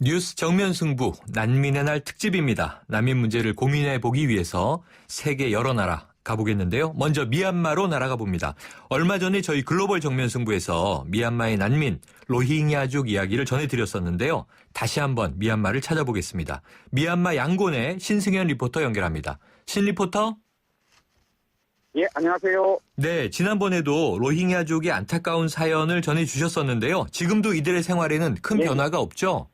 뉴스 정면 승부 난민의 날 특집입니다. 난민 문제를 고민해 보기 위해서 세계 여러 나라 가보겠는데요. 먼저 미얀마로 날아가 봅니다. 얼마 전에 저희 글로벌 정면 승부에서 미얀마의 난민 로힝야족 이야기를 전해드렸었는데요. 다시 한번 미얀마를 찾아보겠습니다. 미얀마 양곤의 신승현 리포터 연결합니다. 신 리포터? 예, 안녕하세요. 네, 지난번에도 로힝야족의 안타까운 사연을 전해주셨었는데요. 지금도 이들의 생활에는 큰 변화가 없죠?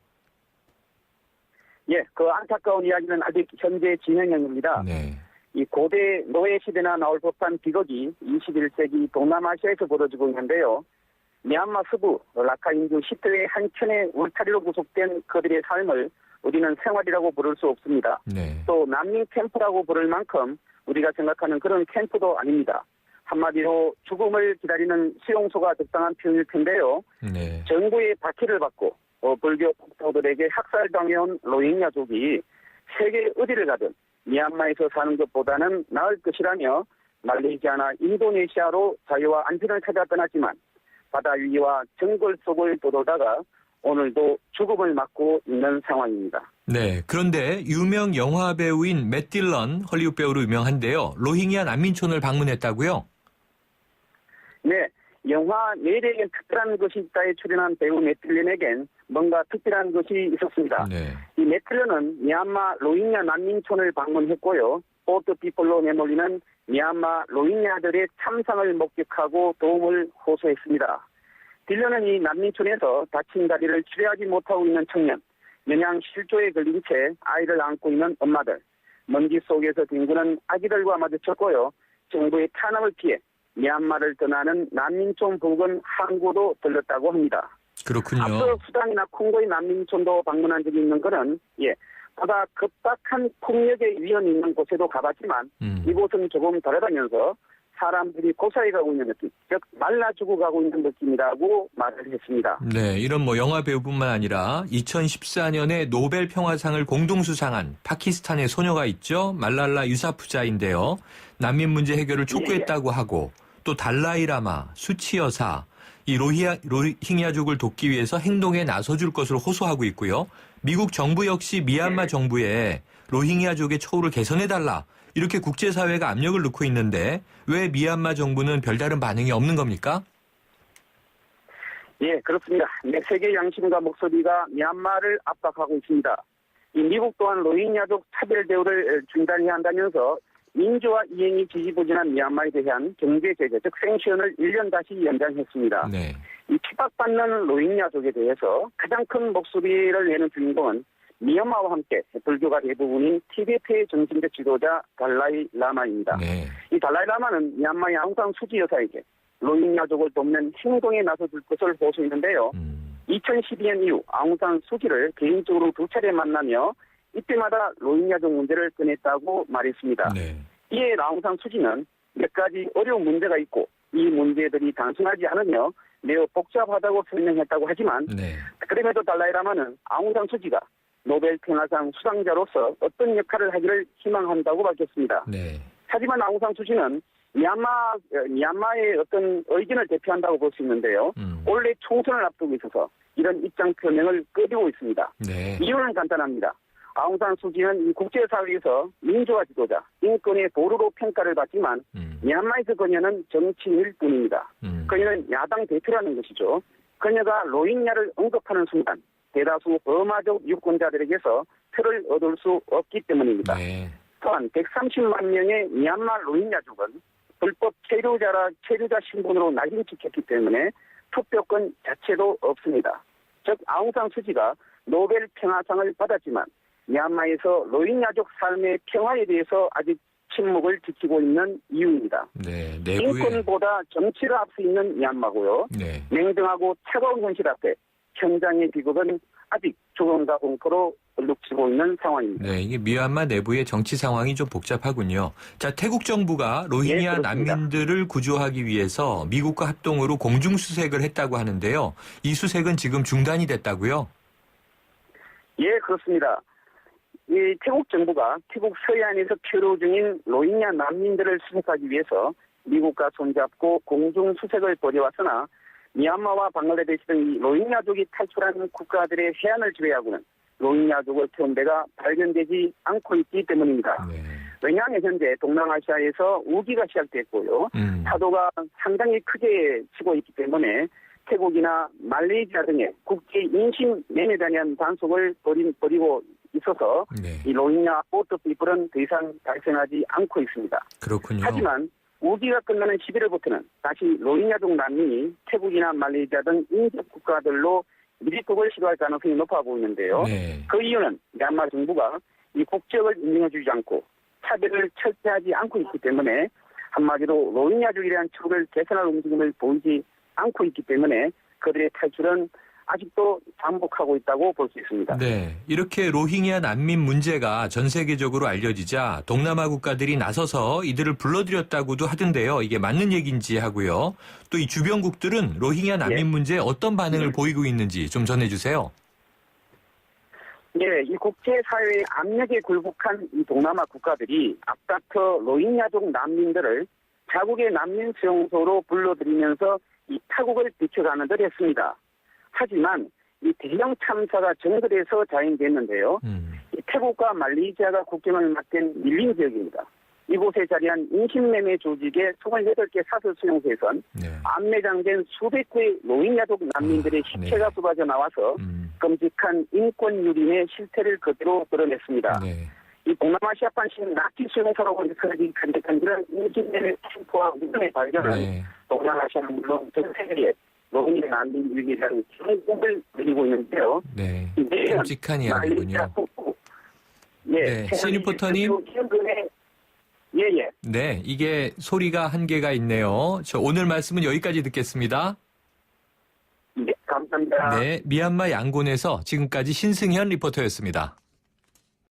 예, 그 안타까운 이야기는 아직 현재 진행형입니다. 네. 이 고대 노예 시대나 나올 법한 비극이 21세기 동남아시아에서 벌어지고 있는데요. 미얀마 서부 라카인주 시트의 한켠의 울타리로 구속된 그들의 삶을 우리는 생활이라고 부를 수 없습니다. 네. 또 난민 캠프라고 부를 만큼 우리가 생각하는 그런 캠프도 아닙니다. 한마디로 죽음을 기다리는 수용소가 적당한 표현일 텐데요. 네. 정부의 박해를 받고 불교 폭도들에게 학살당해온 로힝야족이 세계 어디를 가든 미얀마에서 사는 것보다는 나을 것이라며 말레이시아나 인도네시아로 자유와 안전을 찾아 떠났지만 바다 위와 정글 속을 떠돌다가 오늘도 죽음을 맞고 있는 상황입니다. 네, 그런데 유명 영화 배우인 맷 딜런 헐리우드 배우로 유명한데요. 로힝야 난민촌을 방문했다고요? 네, 영화 내래에 특별한 것이 있다에 출연한 배우 맷 딜런에겐 뭔가 특별한 것이 있었습니다. 네. 이 맷 딜런은 미얀마 로힝야 난민촌을 방문했고요. 보트 피플로 내몰리는 미얀마 로힝야들의 참상을 목격하고 도움을 호소했습니다. 딜런은 이 난민촌에서 다친 다리를 치료하지 못하고 있는 청년, 영양 실조에 걸린 채 아이를 안고 있는 엄마들, 먼지 속에서 뒹구는 아기들과 마주쳤고요. 정부의 탄압을 피해 미얀마를 떠나는 난민촌 부근 항구도 들렀다고 합니다. 그렇군요. 앞서 수단이나 콩고의 난민촌도 방문한 적이 있는 것은 보다 급박한 폭력의 위험이 있는 곳에도 가봤지만 이곳은 조금 다르다면서 사람들이 고사해 가고 있는 느낌, 즉 말라 죽어가고 있는 느낌이라고 말을 했습니다. 네, 이런 영화 배우뿐만 아니라 2014년에 노벨 평화상을 공동 수상한 파키스탄의 소녀가 있죠. 말랄라 유사푸자인데요. 난민 문제 해결을 촉구했다고 하고 또 달라이라마, 수치 여사, 이 로힝야족을 돕기 위해서 행동에 나서줄 것으로 호소하고 있고요. 미국 정부 역시 미얀마 정부에 로힝야족의 처우를 개선해달라. 이렇게 국제사회가 압력을 넣고 있는데 왜 미얀마 정부는 별다른 반응이 없는 겁니까? 예, 그렇습니다. 세계 양심과 목소리가 미얀마를 압박하고 있습니다. 이 미국 또한 로힝야족 차별 대우를 중단해야 한다면서 민주화 이행이 지지부진한 미얀마에 대한 경제 제재, 즉 생시언을 1년 다시 연장했습니다. 네. 이 핍박받는 로힝야족에 대해서 가장 큰 목소리를 내는 주인공은 미얀마와 함께 불교가 대부분인 티베트의 정신적 지도자 달라이 라마입니다. 네. 이 달라이 라마는 미얀마의 아웅산 수지 여사에게 로힝야족을 돕는 행동에 나서줄 것을 호소했는데요. 2012년 이후 아웅산 수지를 개인적으로 2차례 만나며 이때마다 로힝야족 문제를 꺼냈다고 말했습니다. 네. 이에 아웅산 수지는 몇 가지 어려운 문제가 있고 이 문제들이 단순하지 않으며 매우 복잡하다고 설명했다고 하지만 그럼에도 달라이 라마는 아웅산 수지가 노벨 평화상 수상자로서 어떤 역할을 하기를 희망한다고 밝혔습니다. 네. 하지만 아웅산 수지는 미얀마의 어떤 의견을 대표한다고 볼 수 있는데요. 올해 총선을 앞두고 있어서 이런 입장 표명을 꺼리고 있습니다. 네. 이유는 간단합니다. 아웅산 수지는 이 국제사회에서 민주화 지도자, 인권의 보루로 평가를 받지만 미얀마에서 그녀는 정치인일 뿐입니다. 그녀는 야당 대표라는 것이죠. 그녀가 로힝야를 언급하는 순간 대다수 버마족 유권자들에게서 표를 얻을 수 없기 때문입니다. 네. 또한 130만 명의 미얀마 로힝야족은 불법 체류자 신분으로 낙인 찍혔기 때문에 투표권 자체도 없습니다. 즉 아웅산 수지가 노벨 평화상을 받았지만 미얀마에서 로힝야족 삶의 평화에 대해서 아직 침묵을 지키고 있는 이유입니다. 네. 인권보다 정치가 앞서 있는 미얀마고요. 네. 냉정하고 차가운 현실 앞에 현장의 비극은 아직 조금과 공포로 얼룩지고 있는 상황입니다. 네, 이게 미얀마 내부의 정치 상황이 좀 복잡하군요. 자, 태국 정부가 로힝야 난민들을 구조하기 위해서 미국과 합동으로 공중 수색을 했다고 하는데요. 이 수색은 지금 중단이 됐다고요? 예, 그렇습니다. 이 태국 정부가 태국 서해안에서 표류 중인 로힝야 난민들을 수색하기 위해서 미국과 손잡고 공중 수색을 벌여왔으나 미얀마와 방글라데시 등 이 로힝야족이 탈출한 국가들의 해안을 지배하고는 로힝야족을 태운 배가 발견되지 않고 있기 때문입니다. 네. 왜냐하면 현재 동남아시아에서 우기가 시작됐고요. 파도가 상당히 크게 치고 있기 때문에 태국이나 말레이시아 등의 국제 인신 매매에 대한 단속을 벌이고 있어서 네. 이 로힝야 보트 피플은 더 이상 발생하지 않고 있습니다. 그렇군요. 하지만 우기가 끝나는 11월부터는 다시 로힝야족 난민이 태국이나 말레이시아 등 인접 국가들로 밀입국을 시도할 가능성이 높아 보이는데요. 네. 그 이유는 미얀마 정부가 이 국적을 인정해주지 않고 차별을 철저하지 않고 있기 때문에 한마디로 로힝야족에 대한 처우를 개선할 움직임을 보이지 않고 있기 때문에 그들의 탈출은 아직도 반복하고 있다고 볼 수 있습니다. 네. 이렇게 로힝야 난민 문제가 전 세계적으로 알려지자 동남아 국가들이 나서서 이들을 불러들였다고도 하던데요. 이게 맞는 얘기인지 하고요. 또 이 주변국들은 로힝야 난민 문제에 어떤 반응을 보이고 있는지 좀 전해주세요. 네, 이 국제사회의 압력에 굴복한 이 동남아 국가들이 앞다퉈 로힝야족 난민들을 자국의 난민 수용소로 불러들이면서 이 타국을 비춰가는 듯 했습니다. 하지만 이 대형 참사가 정글에서 자행됐는데요. 이 태국과 말레이시아가 국경을 맞댄 밀림 지역입니다. 이곳에 자리한 인신매매 조직의 28개 사설 수용소에선 네. 안매장된 수백 구의 로힝야족 난민들의 시체가 네. 쏟아져 나와서 끔찍한 인권 유린의 실태를 그대로 드러냈습니다. 네. 이 동남아시아판 나치 수용소라고 일컬어진 간직한 인신매매 캠프와 무덤의 발견은 네. 동남아시아는 물론 전 세계에 로힝야 난민 위기에 대한 경고를 드리고 있는데요. 네. 끔찍한 이야기군요. 네, 신 리포터님. 예예. 네, 이게 소리가 한계가 있네요. 저 오늘 말씀은 여기까지 듣겠습니다. 네, 감사합니다. 네, 미얀마 양곤에서 지금까지 신승현 리포터였습니다.